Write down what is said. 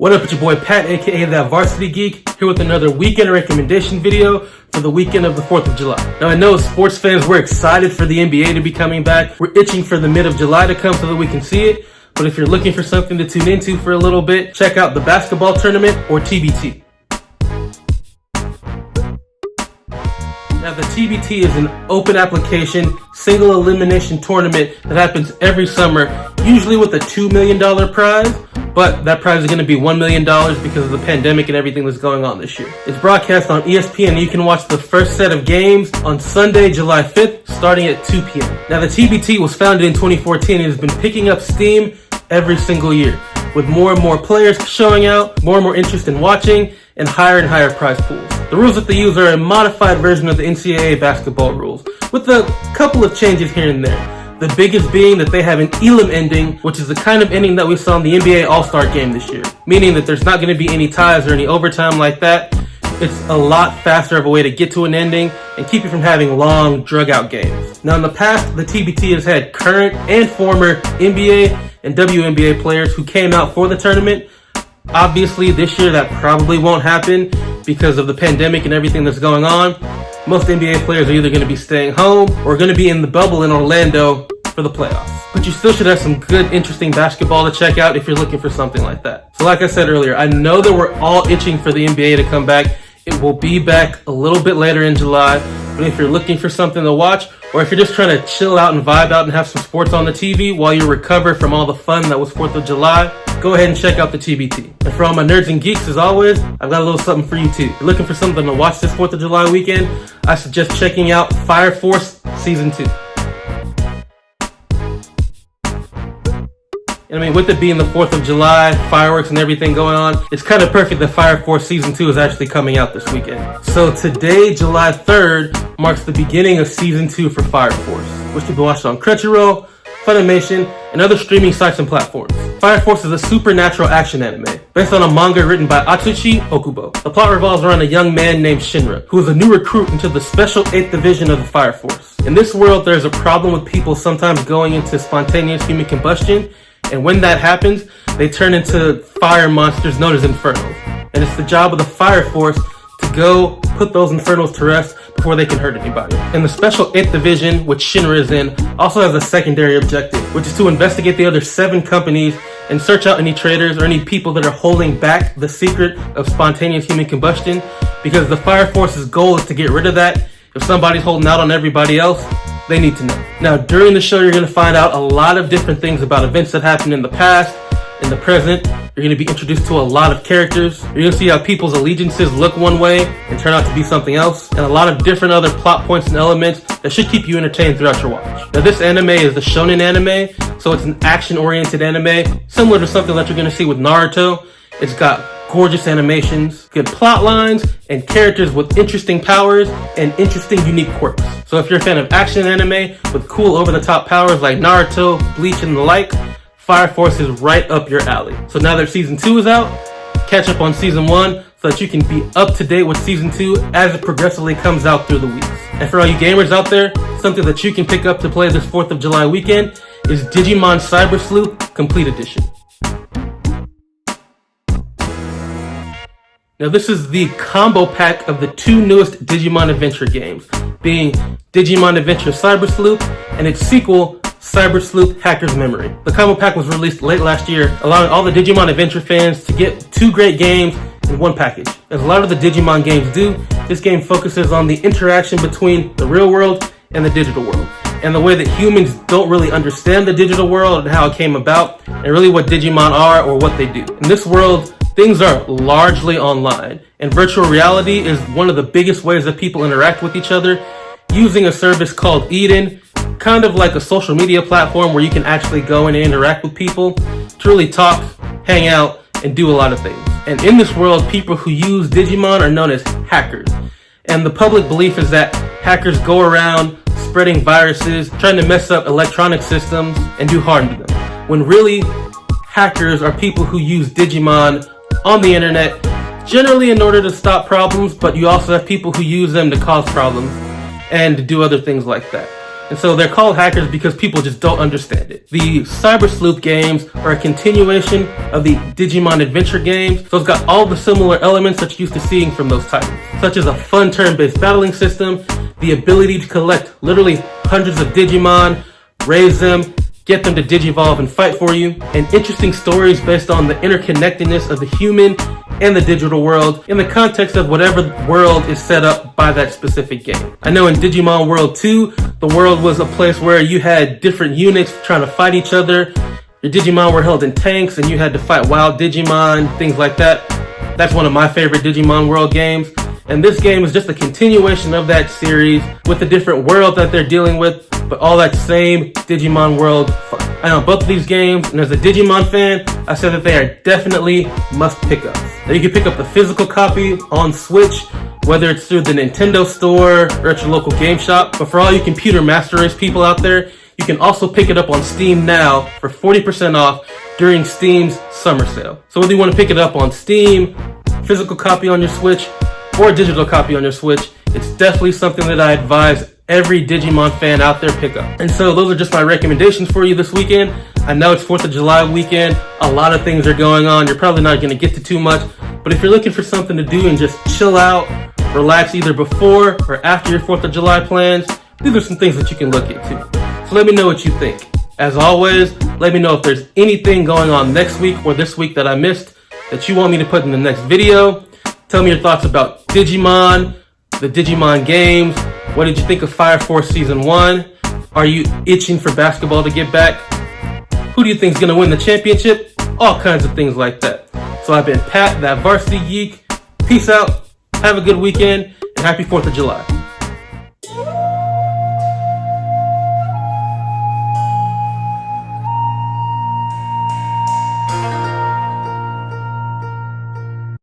What up, it's your boy Pat, aka That Varsity Geek, here with another weekend recommendation video for the weekend of the 4th of July. Now I know sports fans, we're excited for the NBA to be coming back. We're itching for the mid of July to come so that we can see it. But if you're looking for something to tune into for a little bit, check out the basketball tournament or TBT. Now the TBT is an open application, single elimination tournament that happens every summer, usually with a $2 million prize, but that prize is going to be $1 million because of the pandemic and everything that's going on this year. It's broadcast on ESPN and you can watch the first set of games on Sunday, July 5th, starting at 2 p.m. Now the TBT was founded in 2014 and has been picking up steam every single year, with more and more players showing out, more and more interest in watching, and higher prize pools. The rules that they use are a modified version of the NCAA basketball rules, with a couple of changes here and there. The biggest being that they have an elim ending, which is the kind of ending that we saw in the NBA All-Star game this year, meaning that there's not going to be any ties or any overtime like that. It's a lot faster of a way to get to an ending and keep you from having long, drug-out games. Now in the past, the TBT has had current and former NBA and WNBA players who came out for the tournament. Obviously, this year that probably won't happen because of the pandemic and everything that's going on. Most NBA players are either going to be staying home or going to be in the bubble in Orlando for the playoffs. But you still should have some good, interesting basketball to check out if you're looking for something like that. So like I said earlier, I know that we're all itching for the NBA to come back. It will be back a little bit later in July, but if you're looking for something to watch, or if you're just trying to chill out and vibe out and have some sports on the TV while you recover from all the fun that was 4th of July, go ahead and check out the TBT. And for all my nerds and geeks, as always, I've got a little something for you too. If you're looking for something to watch this 4th of July weekend, I suggest checking out Fire Force Season 2. And I mean, with it being the 4th of July, fireworks and everything going on, it's kind of perfect that Fire Force Season 2 is actually coming out this weekend. So today, July 3rd, marks the beginning of Season 2 for Fire Force, which can be watched on Crunchyroll, Funimation, and other streaming sites and platforms. Fire Force is a supernatural action anime, based on a manga written by Atsushi Okubo. The plot revolves around a young man named Shinra, who is a new recruit into the Special 8th Division of the Fire Force. In this world, there's a problem with people sometimes going into spontaneous human combustion, and when that happens, they turn into fire monsters known as Infernos. And it's the job of the Fire Force to go put those Infernos to rest before they can hurt anybody. And the Special 8th Division, which Shinra is in, also has a secondary objective, which is to investigate the other 7 companies and search out any traitors or any people that are holding back the secret of spontaneous human combustion, because the Fire Force's goal is to get rid of that. If somebody's holding out on everybody else, they need to know. Now, during the show, you're going to find out a lot of different things about events that happened in the past, in the present. You're going to be introduced to a lot of characters. You're going to see how people's allegiances look one way and turn out to be something else, and a lot of different other plot points and elements that should keep you entertained throughout your watch. Now, this anime is the shonen anime, so it's an action-oriented anime, similar to something that you're going to see with Naruto. It's got gorgeous animations, good plot lines, and characters with interesting powers and interesting unique quirks. So if you're a fan of action anime with cool over-the-top powers like Naruto, Bleach, and the like, Fire Force is right up your alley. So now that Season 2 is out, catch up on Season 1 so that you can be up to date with Season 2 as it progressively comes out through the weeks. And for all you gamers out there, something that you can pick up to play this 4th of July weekend is Digimon Cyber Sleuth Complete Edition. Now this is the combo pack of the 2 newest Digimon Adventure games, being Digimon Adventure Cyber Sleuth and its sequel, Cyber Sleuth Hacker's Memory. The combo pack was released late last year, allowing all the Digimon Adventure fans to get 2 great games in one package. As a lot of the Digimon games do, this game focuses on the interaction between the real world and the digital world, and the way that humans don't really understand the digital world and how it came about, and really what Digimon are or what they do. In this world, things are largely online, and virtual reality is one of the biggest ways that people interact with each other, using a service called Eden, kind of like a social media platform where you can actually go in and interact with people to really talk, hang out, and do a lot of things. And in this world, people who use Digimon are known as hackers. And the public belief is that hackers go around spreading viruses, trying to mess up electronic systems, and do harm to them. When really, hackers are people who use Digimon on the internet, generally in order to stop problems, but you also have people who use them to cause problems and to do other things like that. And so they're called hackers because people just don't understand it. The Cyber Sleuth games are a continuation of the Digimon adventure games, so it's got all the similar elements that you're used to seeing from those titles, such as a fun turn-based battling system, the ability to collect literally hundreds of Digimon, raise them, get them to digivolve and fight for you, and interesting stories based on the interconnectedness of the human and the digital world in the context of whatever world is set up by that specific game. I know in Digimon World 2, the world was a place where you had different units trying to fight each other. Your Digimon were held in tanks and you had to fight wild Digimon, things like that. That's one of my favorite Digimon World games. And this game is just a continuation of that series with a different world that they're dealing with, but all that same Digimon World fun. I know both of these games, and as a Digimon fan, I said that they are definitely must pick-ups. Now you can pick up the physical copy on Switch, whether it's through the Nintendo store or at your local game shop. But for all you computer master race people out there, you can also pick it up on Steam now for 40% off during Steam's summer sale. So whether you want to pick it up on Steam, physical copy on your Switch, or a digital copy on your Switch, it's definitely something that I advise every Digimon fan out there pick up. And so those are just my recommendations for you this weekend. I know it's 4th of July weekend. A lot of things are going on. You're probably not going to get to too much. But if you're looking for something to do and just chill out, relax either before or after your 4th of July plans, these are some things that you can look into. So let me know what you think. As always, let me know if there's anything going on next week or this week that I missed that you want me to put in the next video. Tell me your thoughts about Digimon, the Digimon games. What did you think of Fire Force Season 1? Are you itching for basketball to get back? Who do you think is going to win the championship? All kinds of things like that. So I've been Pat, that varsity geek. Peace out, have a good weekend, and happy 4th of July.